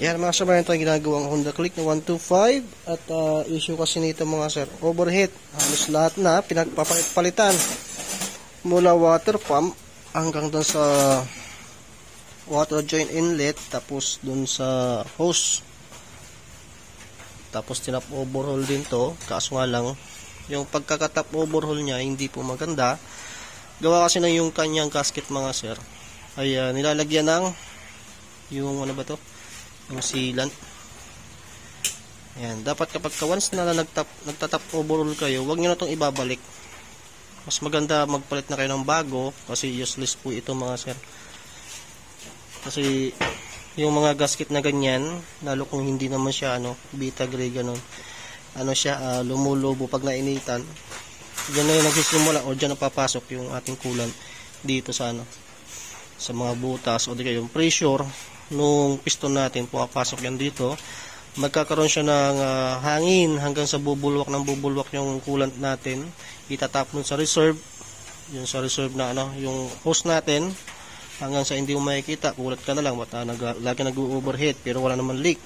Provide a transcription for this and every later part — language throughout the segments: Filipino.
Yan mga sabayan, ito ay ginagawang Honda Click na 125 at issue kasi nito mga sir, overheat. Halos lahat na pinagpapalitan mula water pump hanggang doon sa water joint inlet, tapos doon sa hose, tapos tinap overhaul din to. Kaso nga lang yung pagkakatap overhaul niya hindi po maganda. Gawa kasi na yung kanyang gasket mga sir ay nilalagyan ng yung ano ba to, yung sealant. Ayan, dapat kapag once na nagtatap overhaul kayo, huwag nyo na itong ibabalik. Mas maganda magpalit na kayo ng bago kasi useless po ito mga sir. Kasi yung mga gasket na ganyan, lalo kung hindi naman siya beta gray ganun, siya lumulubo pag nainitan. Diyan na yung nagsisimula o diyan napapasok yung ating coolant dito sa sa mga butas o di kaya yung pressure nung piston natin, pumapasok yan dito. Magkakaroon siya ng hangin hanggang sa bubulwak yung coolant natin. Itatap nun sa reserve, yung sa reserve na yung hose natin, hanggang sa hindi mo makikita, kulat ka na lang, lagi nag-overheat pero wala naman leak.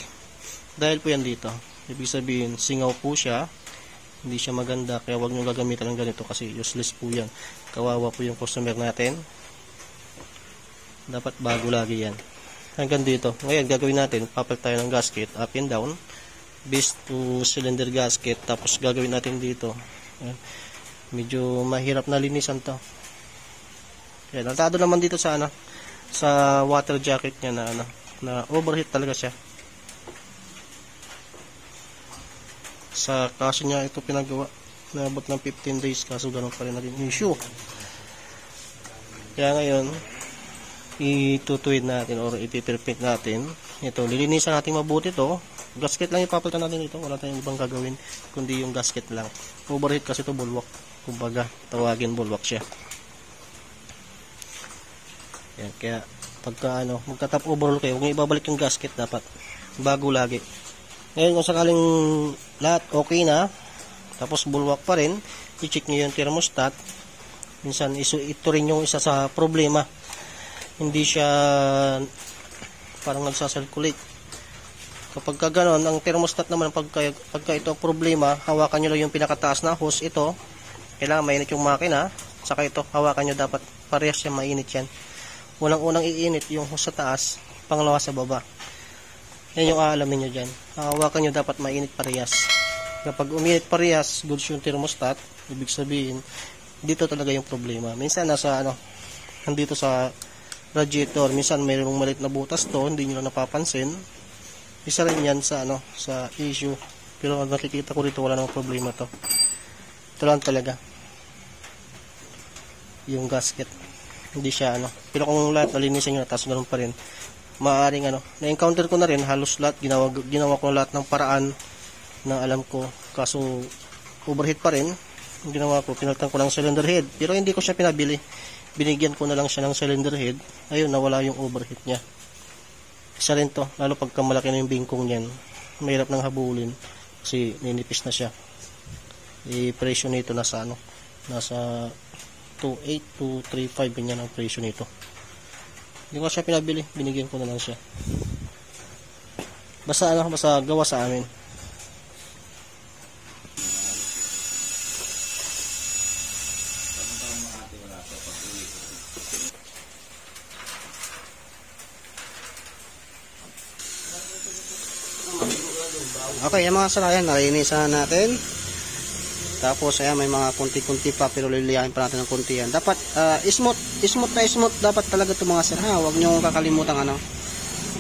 Dahil po yan dito. Ibig sabihin, singaw po siya, hindi siya maganda, kaya huwag nyo gagamitan ng ganito kasi useless po yan. Kawawa po yung customer natin. Dapat bago lagi yan. Hanggang dito. Ngayon, gagawin natin, papalit tayo ng gasket, up and down, base to cylinder gasket, tapos gagawin natin dito. Ayan. Medyo mahirap na linisan to. Kaya natado naman dito sa sa water jacket niya na overheat talaga siya. Sa kaso niya ito pinagawa, naabot ng 15 days kaso ganun pa rin naging issue. Kaya ngayon, itutuwid natin or ipiperfect natin. Ito, lilinisan natin mabuti to. Gasket lang ipapalitan natin ito. Wala tayong ibang gagawin kundi yung gasket lang. Overheat kasi ito bulwak. Kumbaga, tawagin bulwak siya. Yan, kaya pagka magtatap overhaul kayo, kung ibabalik yung gasket dapat bago lagi. Ngayon kung sakaling lahat okay na, tapos bulwak pa rin, i-check nyo yung thermostat. Minsan ito rin yung isa sa problema. Hindi siya parang nagsasirculate. Kapag ka ganon, ang thermostat naman, pagka ito ang problema, hawakan nyo lang yung pinakataas na hose. Ito, kailangan mainit yung makina. Saka ito, hawakan nyo, dapat parehas siya, mainit yan. Unang-unang iinit yung hose sa taas, pangalawa sa baba. Yan yung aalamin nyo dyan. Hawakan nyo, dapat mainit parehas. Kapag uminit parehas, goods yung thermostat, ibig sabihin, dito talaga yung problema. Minsan nasa nandito sa radiator, minsan mayroong malit na butas to, hindi nyo na napapansin. Isa rin yan sa sa issue. Pero nakikita ko dito wala namang problema to. Ito lang talaga yung gasket, hindi siya pero kung lahat nalinisan nyo na tapos ganun pa rin, maaaring na-encounter ko na rin halos lahat, ginawa ko lahat ng paraan na alam ko, kaso overheat pa rin. Ginawa ko, pinalitan ko lang cylinder head, pero hindi ko siya pinabili, binigyan ko na lang siya ng cylinder head. Ayun, nawala yung overheat niya. Isa rin to, lalo pagka malaki na yung bingkong niyan, mahirap nang habulin kasi ninipis na siya. I-presyo nito nasa nasa 2.8 to 3.5 ganyan ang presyo nito. Hindi ko siya pinabili, binigyan ko na lang siya. Basta basta gawa sa amin. Okay, yung mga sarayan, nalinisan natin. Tapos, ayan, may mga kunti-kunti pa, pero liliyahin pa natin ng kunti yan. Dapat, smooth dapat talaga ito mga sir, ha? Huwag nyo kakalimutan,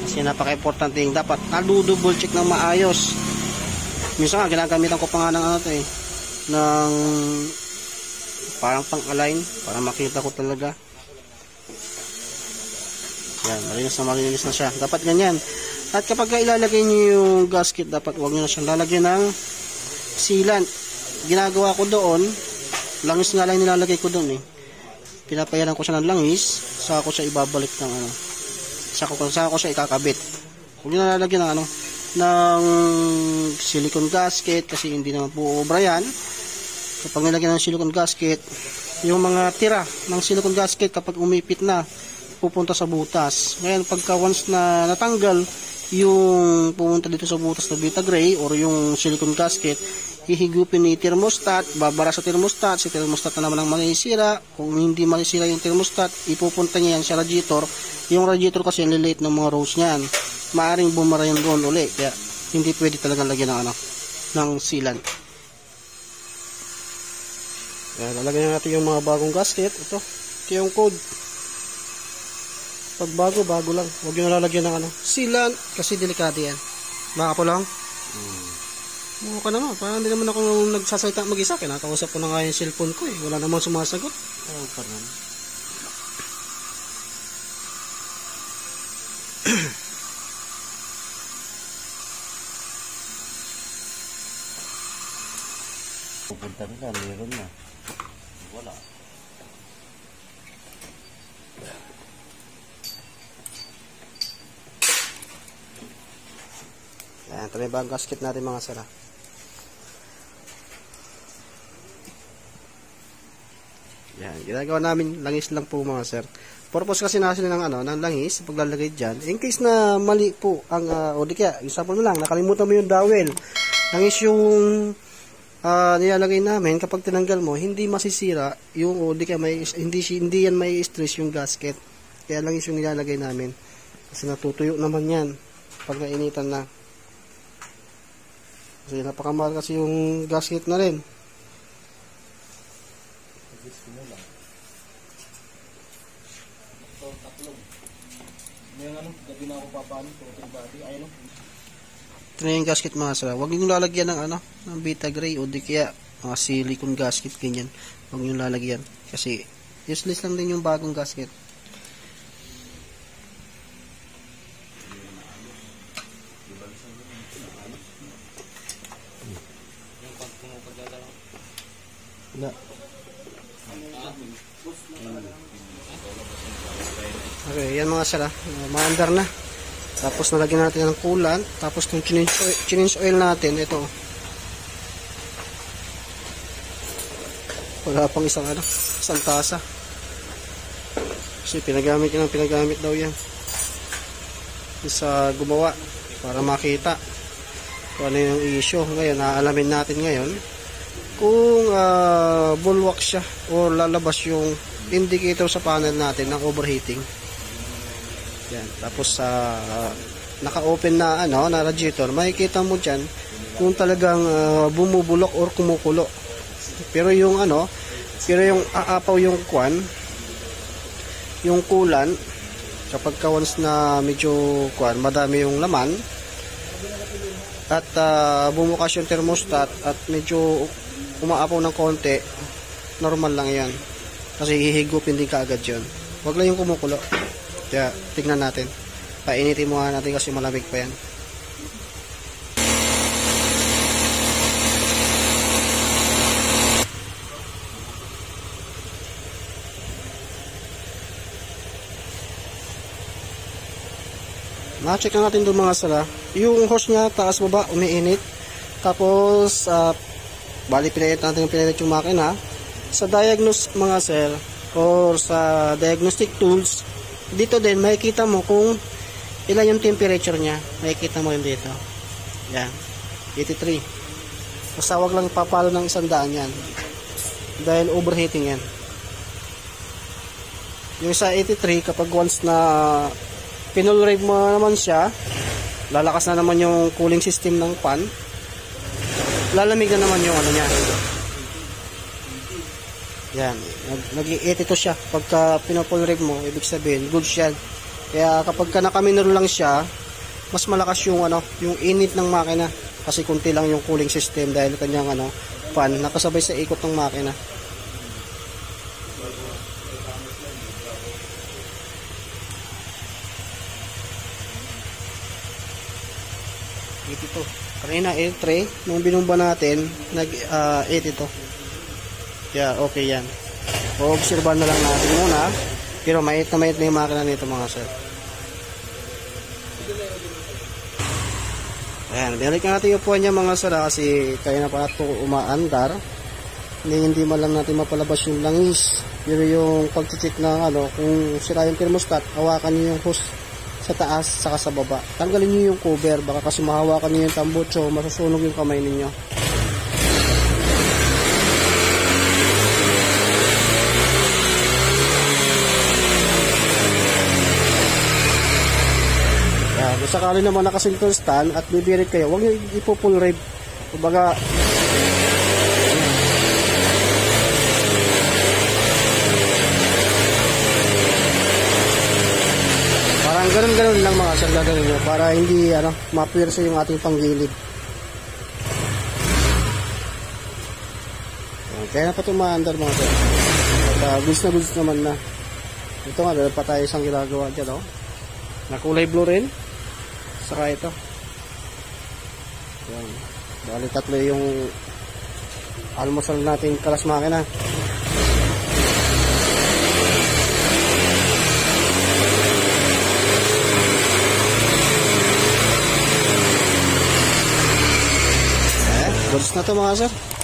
kasi napaka-importante yung dapat, double check ng maayos. Minsan nga, ginagamitan ko pa nga ng ng parang pang-align, para makita ko talaga. Yan, malinis na siya. Dapat ganyan. At kapag ilalagay nyo yung gasket, dapat huwag nyo na siyang lalagyan ng sealant. Ginagawa ko doon, langis nga lang nilalagay ko doon Pinapayaran ko siya ng langis, saka ko siya ibabalik ng saka ko siya ikakabit. Huwag nyo na lalagyan ng silicone gasket kasi hindi naman po obra yan. Kapag nilagyan ng silicone gasket, yung mga tira ng silicone gasket kapag umipit na, pupunta sa butas. Ngayon pagka once na natanggal, yung pumunta dito sa butas na Vita-Gray or yung silicone gasket, hihigupin ni thermostat, babara sa thermostat, si thermostat na naman ang masisira. Kung hindi masisira yung thermostat, ipupunta niya yan sa radiator. Yung radiator kasi ang liliit ng mga rose niyan, maaring bumara yung doon uli, kaya hindi pwede talaga lagyan ng ng sealant. Yan, lalagyan natin yung mga bagong gasket. Ito yung code. Pag bago lang. Huwag nyo nalalagyan ng sealant kasi delikado yan. Baka po lang. Mukha ka naman. Parang hindi naman ako nagsasalita mag-isa. Kinakausap ko na nga yung cellphone ko eh. Wala namang sumasagot. Oo pa naman. Pupunta nila, meron na. Wala. Yan, ito na yung bagong gasket natin mga sir. Yan, ginagawa namin langis lang po mga sir. Purpose kasi natin ng langis, paglalagay dyan. In case na mali po ang, o di kaya, example na lang, nakalimutan mo yung dowel. Langis yung nilalagay namin, kapag tinanggal mo, hindi masisira yung, o di kaya hindi yan may stress yung gasket. Kaya langis yung nilalagay namin. Kasi natutuyo naman yan pag nainitan na. Kasi napakamahal kasi yung gasket na rin. Ito na yung gasket mga sir. Huwag yung lalagyan ng Vita-Gray o di kaya mga silicone gasket ganyan. Huwag yung lalagyan. Kasi useless lang din yung bagong gasket. Okay, yan mga sir, maandar na. Tapos nalagyan natin ng coolant. Tapos yung change oil natin, ito. Wala pang isang tasa. Kasi pinagamit daw yan. Sa gumawa para makita kung ano yung issue. Ngayon, naalamin natin ngayon kung bulwak siya o lalabas yung indicator sa panel natin ng overheating. Yan. Tapos naka-open na na radiator, makikita mo diyan kung talagang bumubulok or kumukulo. Pero yung yung aapaw yung yung coolant kapag once na medyo madami yung laman at bumukas yung thermostat at medyo umaapaw ng konti, normal lang yan. Kasi hihigupin din kaagad yun. Huwag lang yung kumukulo. Kaya tignan natin. Painitin muna natin kasi malamig pa yan. Ma-check na natin doon mga sala. Yung hose niya taas baba umiinit. Tapos bali pinainit natin yung makina. Sa diagnose mga sir or sa diagnostic tools, dito din makikita mo kung ilan yung temperature niya. Makikita mo yun dito. Yan. 83. Basta wag lang papalo ng 100 yan. Dahil overheating yan. Yung sa 83, kapag once na pinulrave mo naman siya, lalakas na naman yung cooling system ng fan, lalamig na naman yung niya. Yan, nag-82 siya. Pagka pinapulrave mo, ibig sabihin good siya. Kaya kapag nakaminor lang siya, mas malakas yung yung init ng makina kasi kunti lang yung cooling system dahil kanyang fan nakasabay sa ikot ng makina. Ito. Kanina air nung binumba natin nag-82. Yeah, okay yan. O-obserban na lang natin muna. Pero mait na yung makina nito mga sir. Ayan, binalikan natin yung upuan niya mga sir kasi kaya na pala ito umaandar. Hindi man lang natin mapalabas yung langis. Pero yung pag-check ng kung sira yung thermostat, hawakan niyo yung hose sa taas saka sa baba. Tanggalin niyo yung cover, baka kasi mahawakan niyo yung tambucho, masusunog yung kamay ninyo. Kung sakali naman nakasinton stand at bibirit kayo, huwag nyo ipo-full rev. Kumbaga, parang ganun-ganun lang mga sir gagawin nyo para hindi mapwersa yung ating panggilid. Kaya na pa tumaandar mga sir. At goods na goods naman na. Ito nga, dahil pa tayo isang ginagawa dyan, oh. Na kulay blue rin. Saka ito. Yan. Bali tatlo yung almusal natin kalas makina. Goods na to mga sir.